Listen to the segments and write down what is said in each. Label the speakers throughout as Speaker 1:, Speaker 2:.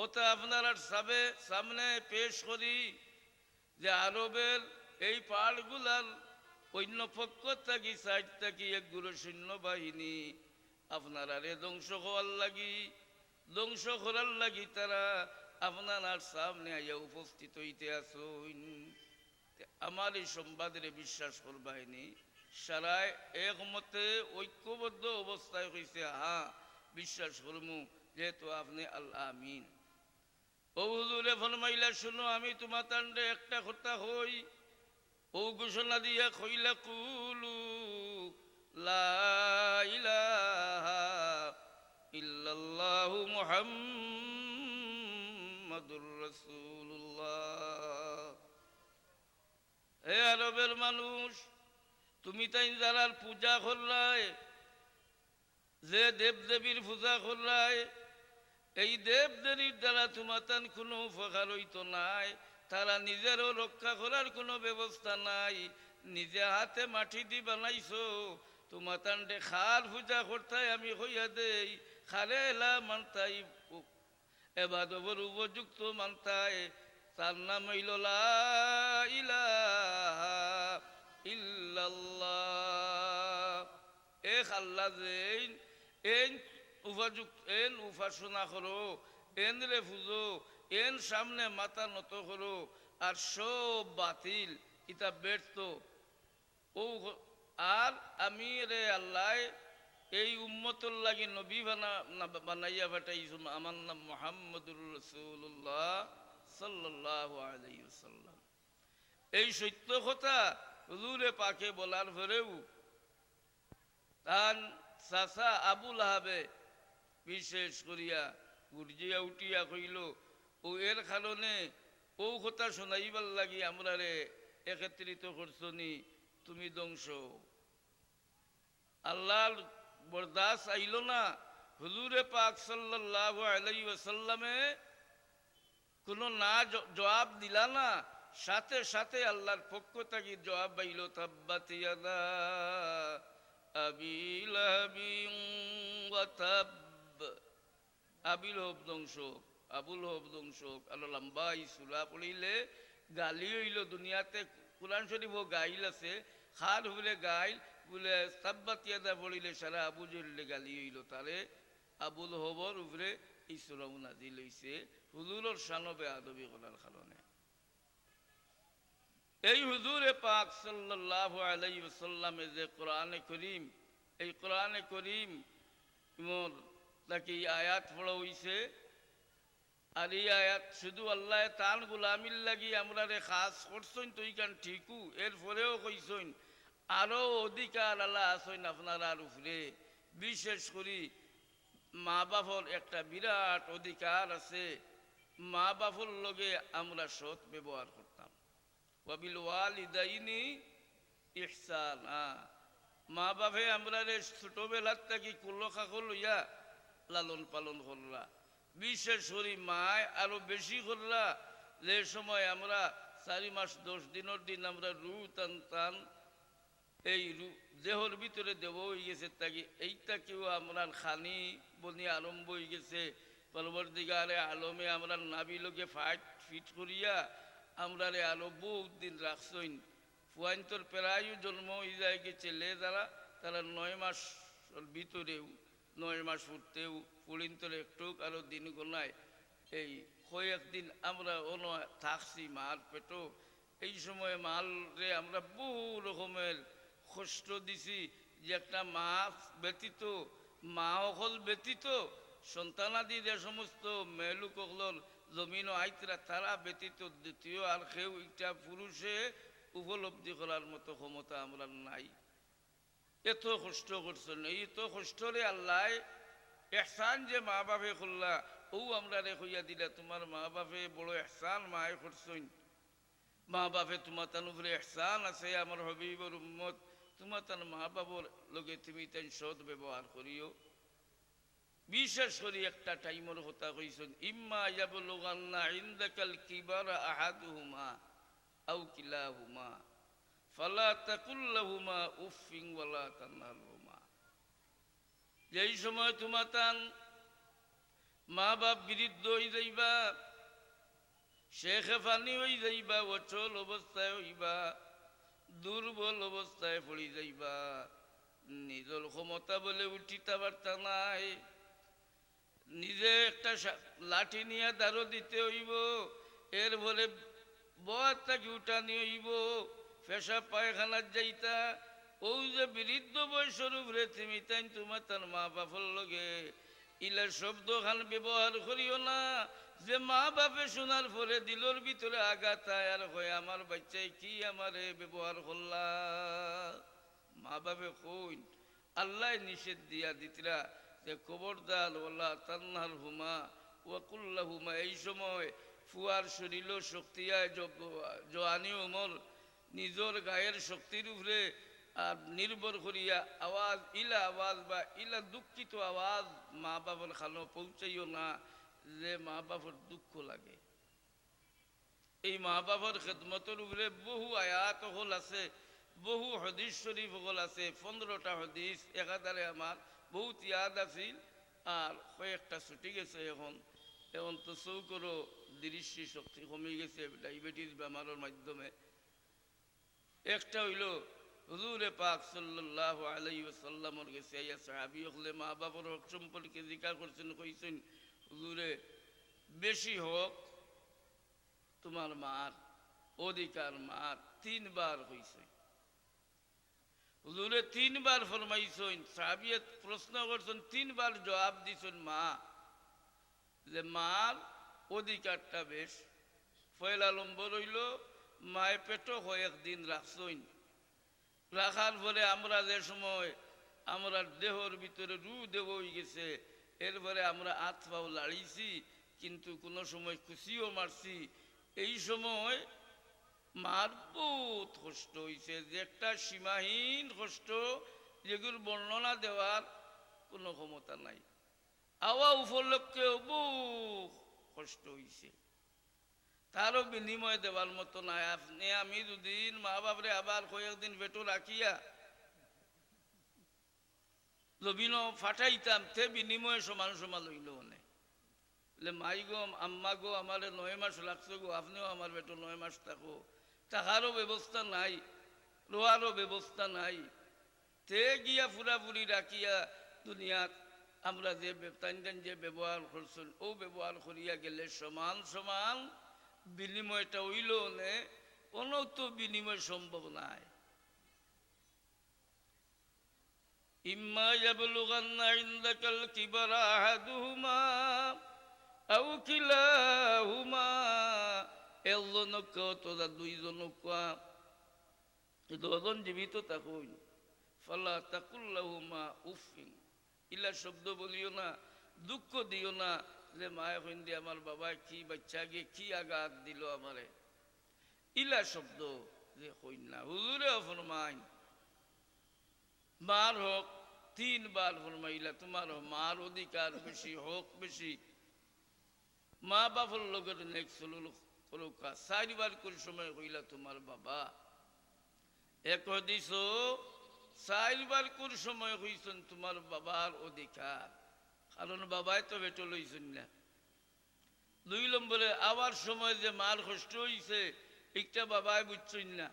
Speaker 1: ওটা আপনারা সামনে পেশ করি যে আরবের এই পাহাড়গুলার অন্য পক্ষ থাকি সাইড থাকি একগুলো সৈন্যবাহিনী আপনারা রে ধ্বংস করার লাগি তারা আপনার সামনে আইয়া উপস্থিত হইতে আসুন। আমার এই সংবাদের বিশ্বাস করবাইনি, সারায় একমতে ঐক্যবদ্ধ অবস্থায় হয়েছে হ্যাঁ বিশ্বাস করমু, যেহেতু আপনি আল্লাহ আমিন। ও হুজুরে ফরমাইলা, শুনো আমি তোমার তান্ডে একটা কথা হই। ও ঘোষণা দিয়া কইলা, কুলু লা ইলাহা ইল্লাল্লাহু মুহাম্মাদুর রাসূলুল্লাহ। হে আরবের মানুষ, তুমি তাই যারার পূজা করলায়, যে দেবদেবীর পূজা করলায়, এই দেবদেবীর দ্বারা তোমার তান কোনো উপকার হইতো নাই, তারা নিজেরও রক্ষা করার কোনো ব্যবস্থা নাই। নিজে হাতে মাটি দি বানাইছো, তোমার তান্ডে খার পূজা করতাই আমি হইয়া দেই, খারে এলা মানতাই এবাদবর উপযুক্ত মানতাই, তার নাম হইল লা ইলাহা ইল্লাল্লাহ। এক আল্লাহ যেন এন উপযুক্ত, এন উপাসনা করো, এন রে পুজো, এন সামনে মাথা নত করো, আর সব বাতিল ইতা ব্যর্থ। ও আর আমি রে আল্লাহ এই উম্মতুর লাগি নবী বানাইয়া পাঠাইছো, আমার নাম মুহাম্মদুর রাসূলুল্লাহ সাল্লাল্লাহু আলাইহি ওয়াসাল্লাম। এই সত্য কথা হুজুরে পাকে বলার পরেও তার চাচা আবুল আহাবে বিশেষ করিয়া গুরজিয়া উঠিয়া কইল, ও এর কারণে ও কথা শোনাইবার লাগি আমরা রে একত্রিত করছনি, তুমি ধ্বংস। আল্লাহর বরদাস আইল না, হুজুরে পাক সাল্লাল্লাহু আলাইহি ওয়াসাল্লামে কোনো না জবাব দিলা না, সাথে সাথে আল্লাহর পক্ষ থেকে জবাব পাইল, তাব্বাত ইয়াদা আবি লাহাবিন ওয়া তাব। আবিল হব ধ্বংস, আবুল হব ধ্বংস। আলো লম্বা ইসুলা পড়িলে গালি হইল দুনিয়াতে। কোরআন শরীফ ও গাইল আছে, খার হইলে গাইল বলে তাব্বাত ইয়াদা পড়িলে সারা আবু জহলে গালি হইল, তারে আবুল হবর উপরে এই সূরা নাজিল হইছে হুজুরের শানবে আদবি করার কারণে। এই হুজুরে পাক সাল্লাল্লাহু আলাইহি ওয়াসাল্লামে যে কোরআনে করিম, এই কোরআনে করিম মোর তাকে আয়াত পড়া হইছে, আর এই আয়াত শুধু আল্লাহ তার গোলামির লাগি আমরা রে খাস করছেন তো এইখান ঠিকু, এরপরেও কইছেন আরো অধিকার আল্লাহ আছেন আপনার উপরে। বিশেষ করি মা বাপর একটা বিরাট অধিকার আছে, মা বাপর লগে আমরা সৎ ব্যবহার করতাম। ওয়াবিল ওয়ালিদাইনি ইহসানা, মা বাপে আমরা রে ছোটবেলার থেকে কুলখাকল লইয়া লালন পালন করলা। বিশেষ করি মায় আরো বেশি করলা, যে সময় আমরা 4 মাস 10 দিনের দিন আমরা রু টান এই দেহর ভিতরে দেব হয়ে গেছে, তাকে এইটা কেউ আমরা খানি বনি আরম্ভ হয়ে গেছে। পরবর্তীকালে আলমে আমরা নাবি লোকে ফিট করিয়া আমরা রে আরো বহুত দিন রাখছইন। ফুয়াইন্তর প্রায় জন্ম হয়ে যায় গেছে লে যারা, তারা 9 মাস ভিতরেও 9 মাস ফুটতেও পুলিন্তর একটু আরো দিন গোনায় এই কয়েকদিন আমরা অন্য থাকছি মার পেটো। এই সময় মাল রে আমরা বহু রকমের কষ্ট দিছি, যে একটা মা ব্যতীত, মা অকল ব্যতীত সন্তানাদি যে সমস্ত মেলুক অকলর জমিন আইতরা তারা ব্যতীত দ্বিতীয় আর কেউ একটা পুরুষে উপলব্ধি করার মতো ক্ষমতা আমরা নাই। এত কষ্ট করছেন, এই তো কষ্টরে আল্লাহ এহসান যে মা বাপে করলা, ও আমরা রে হইয়া দিলা। তোমার মা বাপে বড় এহসান মায়ে করছেন, মা বাপে তোমার তার উপরে এহসান আছে। আমার হবিবর উম্মত, তোমার তার মা বাবার লগে তুমি তাই সৎ ব্যবহার করিও। বিশেষ করে একটা টাইমের কথা কইছেন, ইম্মা ইয়াবলুগান্না ইনদাকাল কিবারা আহাদুহুমা আও কিলাহুমা ফালা তাকুল লাহুমা উফিন ওয়ালা তানহারহুমা। যেই সময় তোমার তান মা বাপ বৃদ্ধ হয়ে যাইবা, শেখে ফানি হয়ে যাইবা, অচল অবস্থায় হইবা, দুর্বল অবস্থায় পড়ি যাইবা, নিজের ক্ষমতা বলে উঠিতে পারতা নাই, নিজে একটা লাঠি নিয়ে দাঁড়ো দিতে হইব, এর বলে বয়ারটাকে উঠানি হইব, পেশা পায়খানার যাইতা, ও যে বৃদ্ধ বয়সের উপরে তুমি তাই তোমার তার মা বাপর লগে ইলা শব্দ খান ব্যবহার করিও না, যে মা বাপে শোনার পরে দিলর ভিতরে আঘাত আয় আর হয় আমার বাচ্চাই কি আমারে ব্যবহার করলা। মা বাপে কইন আল্লাহ নিষেধ দিয়া দিতরা যে খবরদার ওলা তান্নার হুমা ওয়াকুল্লা হুমা, এই সময় ফুয়ার শরীর শক্তিয়ায় জোয়ানি ওমর নিজের গায়ের শক্তির উপরে আর নির্ভর করিয়া আওয়াজ ইলা আওয়াজ বা ইলা দুঃখিত আওয়াজ মা বাবার খানো পৌঁছাইও না, যে মা বাবার দুঃখ লাগে। এই মা বাবার খেদমতের উপরে বহু আয়াত হল আছে, বহু হদিস শরীফ হল আছে, 15টা হদিস একাধারে আমার বহুত ইয়াদ আছিল, আর কয়েকটা ছুটি গেছে। এখন এখন তো চৌকরও দৃষ্টি শক্তি কমে গেছে ডায়াবেটিস বেমারের মাধ্যমে। একটা হইল হুজুরে পাক সাল্লাল্লাহু আলাইহি ওয়াসাল্লামের কাছে আইয়া সাহাবী হলে মা বাবার হক সম্পর্কে জিজ্ঞাসা করছেন, কইছেন হুজুরে বেশি হোক তোমার মার অধিকার, মার 3 বার হইছে। হুজুরে 3 বার ফরমাইছেন, সাহাবী প্রশ্ন করছেন, 3 বার জবাব দিছেন মা, যে মার অধিকারটা বেশ। পয়লা নম্বর হইল মায়ের পেটও কয়েকদিন রাখছেন, রাখার পরে আমরা যে সময় আমরা দেহর ভিতরে রু দেহ হয়ে গেছে, এরপরে আমরা হাত পাও লাড়িয়েছি, কিন্তু কোনো সময় খুশিও মারছি। এই সময় মার বহুত কষ্ট হয়েছে, যে একটা সীমাহীন কষ্ট, যেগুলো বর্ণনা দেওয়ার কোনো ক্ষমতা নাই। আওয়া উপলক্ষেও বহু কষ্ট হয়েছে, তারও বিনিময় দেওয়ার মতো নাই। আপনি আমি দুদিন মা বাপরে আবার কয়েকদিন পেটো রাখিয়া লবিন ফাটাইতাম, তে বিনিময়ে সমান সমান লইল অনেক। মাই গো আম্মা গো আমার 9 মাস লাগছে গো, আপনিও আমার পেটো 9 মাস থাকো, টাকারও ব্যবস্থা নাই, রোয়ারও ব্যবস্থা নাই, তে গিয়া পুরাপুরি রাখিয়া দুনিয়াত আমরা যে যে ব্যবহার করছেন ও ব্যবহার করিয়া গেলে সমান সমান বিনিময়টা হইল নে, কোনো তো বিনিময় সম্ভব নাই। ইম্মা ইয়াবলুগান্না ইনদাকাল কিবারা আহাদুহুমা আও কিলাহুমা, একজনক তোরা দুইজনক দুজন জীবিত থাকুন, ফালা তাকুল্লাহুমা উফিন, ইলা শব্দ বলিও না, দুঃখ দিও না, যে মায় হইন্দি আমার বাবা কি বাচ্চাকে কি আঘাত দিল আমারে, ইলা শব্দ যে হইন না। হুজুরে ফরমাইন মার হক 3 বার ফরমাইলা, তোমার মার অধিকার বেশি, হক বেশি, মা বাবার লগের নেক চলুক 4 বার করে সময় হইলা তোমার বাবা। এক হাদিস 4 বার করে সময় হইছেন তোমার বাবার অধিকার, কারণ বাবাই তো বেটো লইছেন না। 2 নম্বরে আবার সময় যে মার কষ্ট হইছে, একটা বাবাই বুঝছেন না,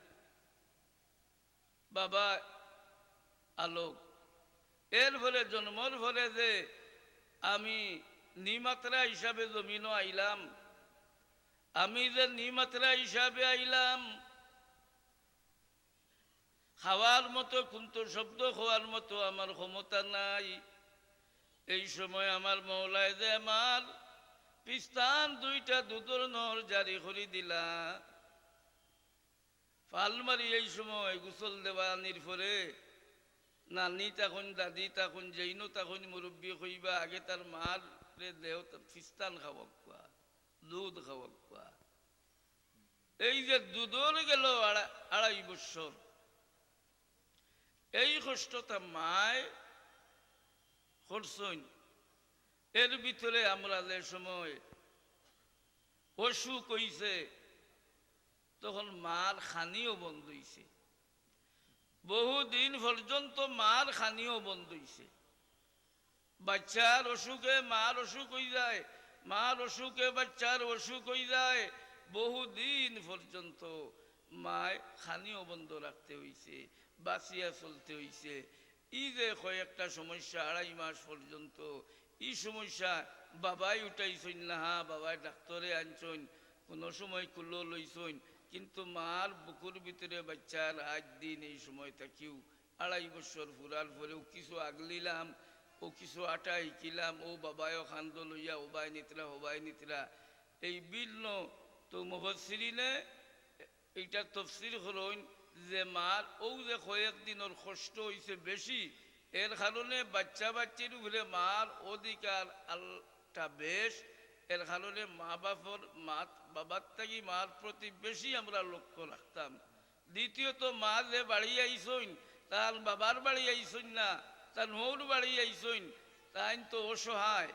Speaker 1: বাবা আলোক। এর ফলে জন্মর ফলে যে আমি নিমাত্রা হিসাবে জমিনও আইলাম, আমি যে নিমাত্রা হিসাবে আইলাম, খাওয়ার মতো কিন্তু শব্দ খাওয়ার মতো আমার ক্ষমতা নাই। এই সময় আমার মৌলায় যে আমার পিস্তান 2টা দুধর নহর জারি করে দিলা, ফালমারি এই সময় গোসল দেওয়া নির্ভরে নানি তখন দাদি তখন যেইনো তখন মুরব্বী হইবা, আগে তার মার দেহ পিস্তান খাওয়াক কোয়া, দুধ খাওয়াক কোয়া। এই যে দুধর গেল 2.5 বছর, এই কষ্টটা মায় করছেন। এর ভিতরে আমরা যে সময় অসুখ হইছে, তখন মার খানিও বন্ধ হইছে, বহুদিন পর্যন্ত মার খানিও বন্ধ হইছে। বাচ্চার অসুখে মার অসুখ হয়ে যায়, মার অসুখে বাচ্চার অসুখ হয়ে যায়, বহুদিন পর্যন্ত মায় খানিও বন্ধ রাখতে হইছে, বাঁচিয়া চলতে হইছে। ই যে কয়েকটা সমস্যা 2.5 মাস পর্যন্ত, এই সমস্যা বাবাই উঠাইছইন না, হা বাবাই ডাক্তরে আনছইন, কোনো সময় কুলো লইছইন, কিন্তু মার বুকুর ভিতরে বাচ্চার আজ দিন এই সময় থাকিও 2.5 বছর পুরার পরেও কিছু আগলিলাম, ও কিছু আটা শিকিলাম, ও বাবায়ও খান্দ লইয়া হবাই নিতরা হবাই নিতরা। এই বিল্ন তো মুফাসসিরিনে এইটা তফসির হলইন যে মার ও যে কয়েকদিনের কষ্ট হইছে বেশি, এর কারণে বাচ্চা বাচ্চির উপরে মার অধিকার আলটা বেশ, এর কারণে মা বাপর বাবার থাকি মার প্রতি বেশি আমরা লক্ষ্য রাখতাম। দ্বিতীয়ত মা যে বাড়ি আইসইন, তার বাবার বাড়ি আইসইন না, তার নৌর বাড়ি আইসইন, তাই তো অসহায়,